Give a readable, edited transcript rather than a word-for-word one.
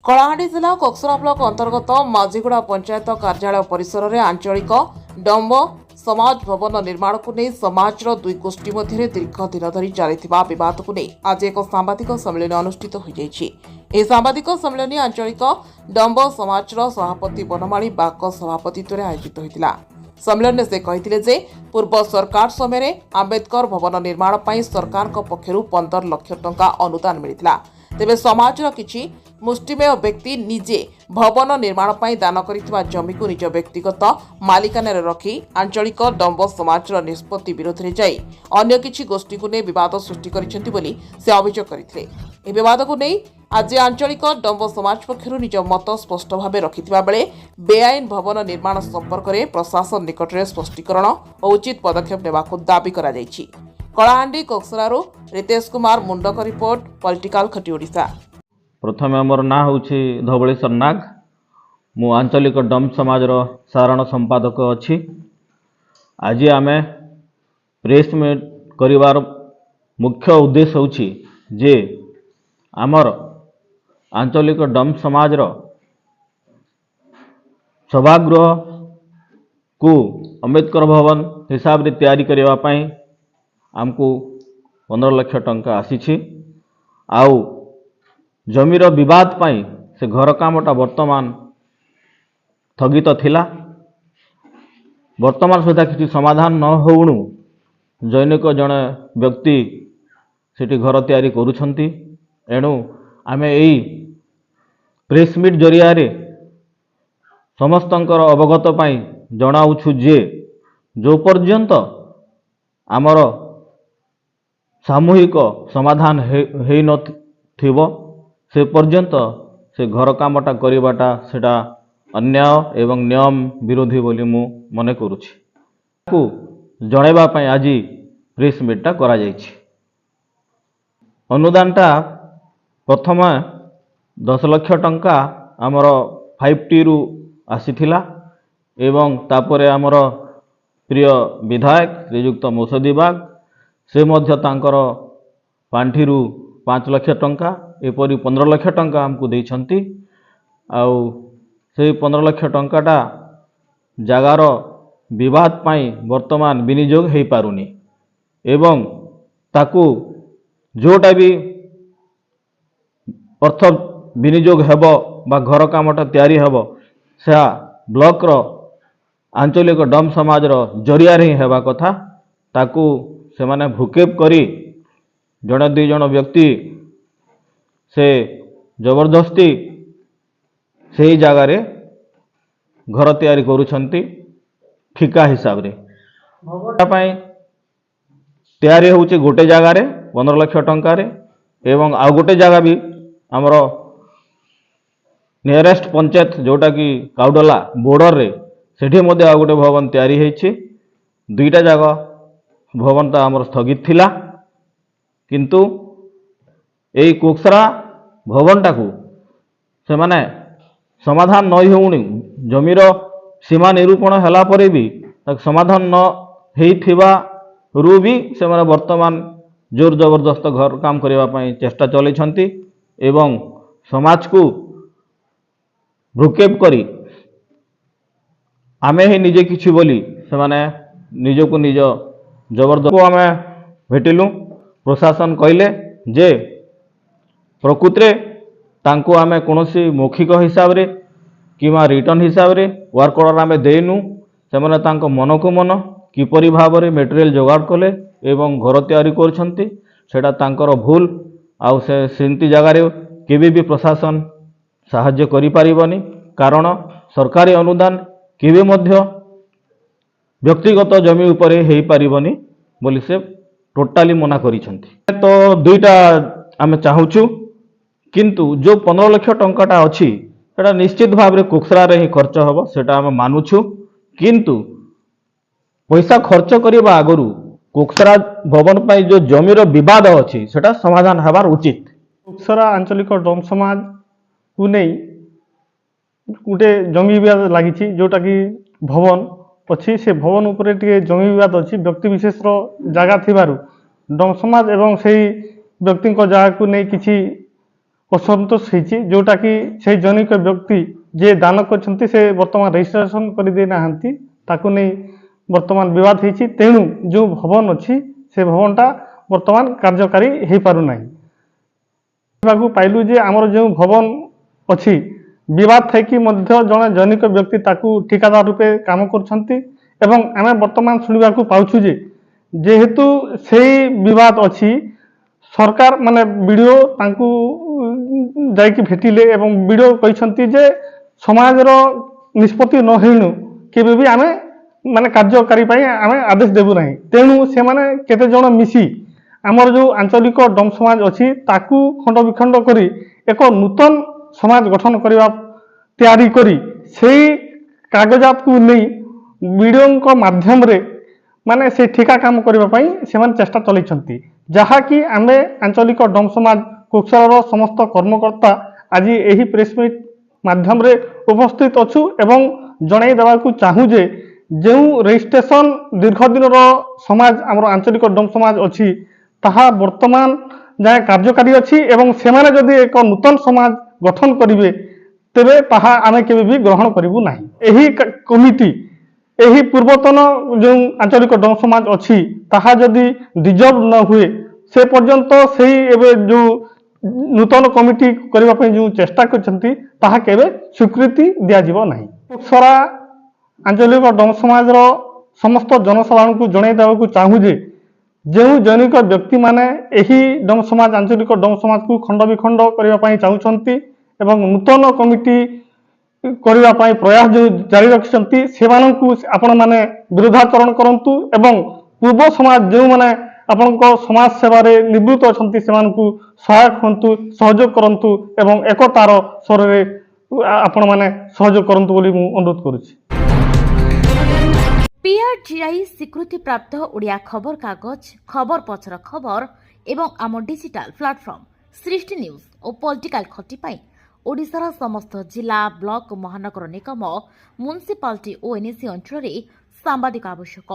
କଳାହାଣ୍ଡି ଜିଲ୍ଲା କକ୍ସରା ବ୍ଲକ ଅନ୍ତର୍ଗତ ମାଝିଗୁଡ଼ା ପଞ୍ଚାୟତ କାର୍ଯ୍ୟାଳୟ ପରିସରରେ ଆଞ୍ଚଳିକ ଡମ୍ବ ସମାଜ ଭବନ ନିର୍ମାଣକୁ ନେଇ ସମାଜର ଦୁଇ ଗୋଷ୍ଠୀ ମଧ୍ୟରେ ଦୀର୍ଘ ଦିନ ଧରି ଚାଲିଥିବା ବିବାଦକୁ ନେଇ ଆଜି ଏକ ସାମ୍ବାଦିକ ସମ୍ମିଳନୀ ଅନୁଷ୍ଠିତ ହୋଇଯାଇଛି। ଏହି ସାମ୍ବାଦିକ ସମ୍ମିଳନୀ ଆଞ୍ଚଳିକ ଡମ୍ବ ସମାଜର ସଭାପତି ବନମାଳୀ ବାଗ ସଭାପତିତ୍ୱରେ ଆୟୋଜିତ ହୋଇଥିଲା। ସମ୍ମିଳନୀରେ ସେ କହିଥିଲେ ଯେ ପୂର୍ବ ସରକାର ସମୟରେ ଆମ୍ବେଦକର ଭବନ ନିର୍ମାଣ ପାଇଁ ସରକାରଙ୍କ ପକ୍ଷରୁ 15 ଲକ୍ଷ ଟଙ୍କା ଅନୁଦାନ ମିଳିଥିଲା। ତେବେ ସମାଜର କିଛି ମୁଷ୍ଟିମେୟ ବ୍ୟକ୍ତି ନିଜେ ଭବନ ନିର୍ମାଣ ପାଇଁ ଦାନ କରିଥିବା ଜମିକୁ ନିଜ ବ୍ୟକ୍ତିଗତ ମାଲିକାନାରେ ରଖି ଆଞ୍ଚଳିକ ଡମ୍ବ ସମାଜର ନିଷ୍ପତ୍ତି ବିରୋଧରେ ଯାଇ ଅନ୍ୟ କିଛି ଗୋଷ୍ଠୀକୁ ନେଇ ବିବାଦ ସୃଷ୍ଟି କରିଛନ୍ତି ବୋଲି ସେ ଅଭିଯୋଗ କରିଥିଲେ। ଏହି ବିବାଦକୁ ନେଇ ଆଜି ଆଞ୍ଚଳିକ ଡମ୍ବ ସମାଜ ପକ୍ଷରୁ ନିଜ ମତ ସ୍ପଷ୍ଟ ଭାବେ ରଖିଥିବା ବେଳେ ବେଆଇନ ଭବନ ନିର୍ମାଣ ସମ୍ପର୍କରେ ପ୍ରଶାସନ ନିକଟରେ ସ୍ପଷ୍ଟୀକରଣ ଓ ଉଚିତ ପଦକ୍ଷେପ ନେବାକୁ ଦାବି କରାଯାଇଛି। କଳାହାଣ୍ଡି କକ୍ସରାରୁ ରିତେଶ କୁମାର ମୁଣ୍ଡକ ରିପୋର୍ଟ ପଲିଟିକାଲ ଖଟି ଓଡ଼ିଶା। प्रथमे मोर ना हूँ धवलेश्वर नाग। मु आंचलिक डम समाजर साधारण संपादक अच्छी। आज आम प्रेस मीट करिवार मुख्य उद्देश्य होची जे आमर आंचलिक डम समाजर सभागृह को अम्बेडकर भवन हिसाब रे तैयारी करबा पई आमको 15 लाख टंका आसीछि। आउ जमीर विवाद पाई से घर कामटा वर्तमान स्थगित थिला। वर्तमान सुधा किसी समाधान न होउणु जैनिक जड़े व्यक्ति सेठी घर तैयारी करुछंती। एणु आमे एई प्रेस मीट जरिया रे समस्तंकर अवगत पाई जनाउछु जे जो पर्यंत आमर सामूहिक समाधान हेई न थिबो से पर्यंत से घर कामटा करिबाटा सेटा अन्याय एवं नियम विरोधी बोली मु मने करुछि। को जणेबा पई आज प्रेस मीटटा करा जायछि। अनुदानटा प्रथम 10 लाख टंका आमर 5T रु आसीथिला एवं तापरे आमर प्रिय विधायक श्रीयुक्त मौसदी बाग से मध्य तांकर पांठीरू 5 लाख टंका एपरी 15 लाख टंका हमको देइछंती। आउ से 15 लाख टंकाटा जगार विवाद पाई वर्तमान विनियोग हो पारुनी एवं ताकू जोटा भी अर्थ विनियोग हेबो बा घर कामटा तैयारी हेबो से ब्लॉक रो आंचलिक डम समाज रो जरिया रे हेबा कथा। ताकू से माने भूकेप करी जड़े दुई जन व्यक्ति से जबरदस्ती से ही जगार घर तैयारी करुछंती ठिका हिसाब रे। तैयारी होउचे गोटे जगार 15 लाख टंका रे एवं आ गोटे जगह भी आमर नियरेस्ट पंचायत जोटा कि काउडला बॉर्डर रे सेठी मध्ये आ गोटे भवन तैयारी होइछि। दुईटा जगह भवन ता आमर स्थगित थिला किंतु एई कोक्सरा भवनटा को से माने समाधान नई होउनी जमीर सीमा निरूपण हला परे भी तक समाधान न हेइथिबा रु भी से माने वर्तमान जोर जबरदस्त घर काम करबा पई चेष्टा चलैछंती एवं समाज को भ्रुकेप करी आमे ही निजे किछि बोली से माने निजको निज जबरदस्त आमे भेटिलु। प्रशासन कहले जे प्रकृति तांको आमे कोनोसी मौखिक हिसाब रे किमा रिटर्न हिसाब रे वर्क ऑर्डर आमे देनु। से माने तांको मन को मन किपरि भाव रे मटेरियल जोगाड़ कले एवं घर तैयारी करछंती सेटा तांकर भूल। आउ से सेंती जगह रे केबे भी प्रशासन साहाय्य करि परिबनी कारण सरकारी अनुदान केबे मध्य व्यक्तिगत जमी उपरे हेई परिबनी बोली से टोटाली मना करिछंती। तो दुईटा आमे चाहूछु किंतु जो 15 लाख टंकाटा अछि सेटा निश्चित भाव रे कोक्सरा रे ही खर्च हबो सेटा आमे मानुछु। किंतु पैसा खर्च करिबा आगरु कोक्सरा भवन पाई जो जमीर विवाद अछि सेटा समाधान हबार उचित। कोक्सरा आंचलिक डम समाज को नहीं गोटे जमी विवाद लगी जोटा कि भवन अच्छी से भवन उपरे टे जमी विवाद अच्छी व्यक्ति विशेष जगह थिबारु डम समाज एवं से व्यक्ति जगह को नहीं किसी ଅସନ୍ତୋଷ ହେଇଛି, ଯୋଉଟାକି ସେଇ ଜନୈକ ବ୍ୟକ୍ତି ଯିଏ ଦାନ କରିଛନ୍ତି ସେ ବର୍ତ୍ତମାନ ରେଜିଷ୍ଟ୍ରେସନ କରିଦେଇନାହାନ୍ତି, ତାକୁ ନେଇ ବର୍ତ୍ତମାନ ବିବାଦ ହେଇଛି। ତେଣୁ ଯେଉଁ ଭବନ ଅଛି ସେ ଭବନଟା ବର୍ତ୍ତମାନ କାର୍ଯ୍ୟକାରୀ ହେଇପାରୁନାହିଁ। ଦେଖିବାକୁ ପାଇଲୁ ଯେ ଆମର ଯେଉଁ ଭବନ ଅଛି ବିବାଦ ଥାଇକି ମଧ୍ୟ ଜଣେ ଜନୈକ ବ୍ୟକ୍ତି ତାକୁ ଠିକାଦାର ରୂପେ କାମ କରୁଛନ୍ତି ଏବଂ ଆମେ ବର୍ତ୍ତମାନ ଶୁଣିବାକୁ ପାଉଛୁ ଯେ ଯେହେତୁ ସେଇ ବିବାଦ ଅଛି, ସରକାର ମାନେ ବିଡ଼ିଓ ତାଙ୍କୁ ଯାଇକି ଭେଟିଲେ ଏବଂ ବିଡ଼ିଓ କହିଛନ୍ତି ଯେ ସମାଜର ନିଷ୍ପତ୍ତି ନ ହେଇଣୁ କେବେ ବି ଆମେ ମାନେ କାର୍ଯ୍ୟକାରୀ ପାଇଁ ଆମେ ଆଦେଶ ଦେବୁ ନାହିଁ। ତେଣୁ ସେମାନେ କେତେ ଜଣ ମିଶି ଆମର ଯେଉଁ ଆଞ୍ଚଳିକ ଡମ୍ ସମାଜ ଅଛି ତାକୁ ଖଣ୍ଡ ବିଖଣ୍ଡ କରି ଏକ ନୂତନ ସମାଜ ଗଠନ କରିବା ତିଆରି କରି ସେଇ କାଗଜାତକୁ ନେଇ ବିଡ଼ିଓଙ୍କ ମାଧ୍ୟମରେ ମାନେ ସେ ଠିକା କାମ କରିବା ପାଇଁ ସେମାନେ ଚେଷ୍ଟା ଚଳାଇଛନ୍ତି, ଯାହାକି ଆମେ ଆଞ୍ଚଳିକ ଡମ୍ ସମାଜ କୋକସରାର ସମସ୍ତ କର୍ମକର୍ତ୍ତା ଆଜି ଏହି ପ୍ରେସ୍ ମିଟ୍ ମାଧ୍ୟମରେ ଉପସ୍ଥିତ ଅଛୁ ଏବଂ ଜଣାଇ ଦେବାକୁ ଚାହୁଁ ଯେ ଯେଉଁ ରେଜିଷ୍ଟ୍ରେସନ ଦୀର୍ଘ ଦିନର ସମାଜ ଆମର ଆଞ୍ଚଳିକ ଡମ୍ ସମାଜ ଅଛି ତାହା ବର୍ତ୍ତମାନ ଯାଏ କାର୍ଯ୍ୟକାରୀ ଅଛି ଏବଂ ସେମାନେ ଯଦି ଏକ ନୂତନ ସମାଜ ଗଠନ କରିବେ ତେବେ ତାହା ଆମେ କେବେ ବି ଗ୍ରହଣ କରିବୁ ନାହିଁ। ଏହି କମିଟି ଏହି ପୂର୍ବତନ ଯେଉଁ ଆଞ୍ଚଳିକ ଡମ୍ ସମାଜ ଅଛି ତାହା ଯଦି ଡିଜଲ୍ଭ ନ ହୁଏ ସେ ପର୍ଯ୍ୟନ୍ତ ସେଇ ଏବେ ଯେଉଁ ନୂତନ କମିଟି କରିବା ପାଇଁ ଯେଉଁ ଚେଷ୍ଟା କରିଛନ୍ତି ତାହା କେବେ ସ୍ୱୀକୃତି ଦିଆଯିବ ନାହିଁ। କୋକସରା ଆଞ୍ଚଳିକ ଡମ୍ ସମାଜର ସମସ୍ତ ଜନସାଧାରଣଙ୍କୁ ଜଣାଇ ଦେବାକୁ ଚାହୁଁ ଯେ ଯେଉଁ ଜନୈକ ବ୍ୟକ୍ତିମାନେ ଏହି ଡମ୍ ସମାଜ ଆଞ୍ଚଳିକ ଡମ୍ ସମାଜକୁ ଖଣ୍ଡ ବିଖଣ୍ଡ କରିବା ପାଇଁ ଚାହୁଁଛନ୍ତି ଏବଂ ନୂତନ କମିଟି କରିବା ପାଇଁ ପ୍ରୟାସ ଯେଉଁ ଜାରି ରଖିଛନ୍ତି ସେମାନଙ୍କୁ ଆପଣମାନେ ବିରୋଧାଚରଣ କରନ୍ତୁ ଏବଂ ପୂର୍ବ ସମାଜ ଯେଉଁମାନେ ଆପଣଙ୍କ ସମାଜ ସେବାରେ ନିବୃତ୍ତ ଅଛନ୍ତି ସେମାନଙ୍କୁ ସହାୟକ ହୁଅନ୍ତୁ, ସହଯୋଗ କରନ୍ତୁ ଏବଂ ଏକତାର ସ୍ୱରରେ ଆପଣମାନେ ସହଯୋଗ କରନ୍ତୁ ବୋଲି ମୁଁ ଅନୁରୋଧ କରୁଛି। PRGI ସ୍ୱୀକୃତିପ୍ରାପ୍ତ ଓଡ଼ିଆ ଖବରକାଗଜ ଖବର ପଛର ଖବର ଏବଂ ଆମ ଡିଜିଟାଲ ପ୍ଲାଟଫର୍ମ ସୃଷ୍ଟି ନ୍ୟୁଜ୍ ଓ ପଲିଟିକାଲ ଖଟି ପାଇଁ ଓଡ଼ିଶାର ସମସ୍ତ ଜିଲ୍ଲା, ବ୍ଲକ, ମହାନଗର ନିଗମ, ମ୍ୟୁନିସିପାଲିଟି ଓ ଏନ୍ଏସି ଅଞ୍ଚଳରେ ସାମ୍ବାଦିକ ଆବଶ୍ୟକ।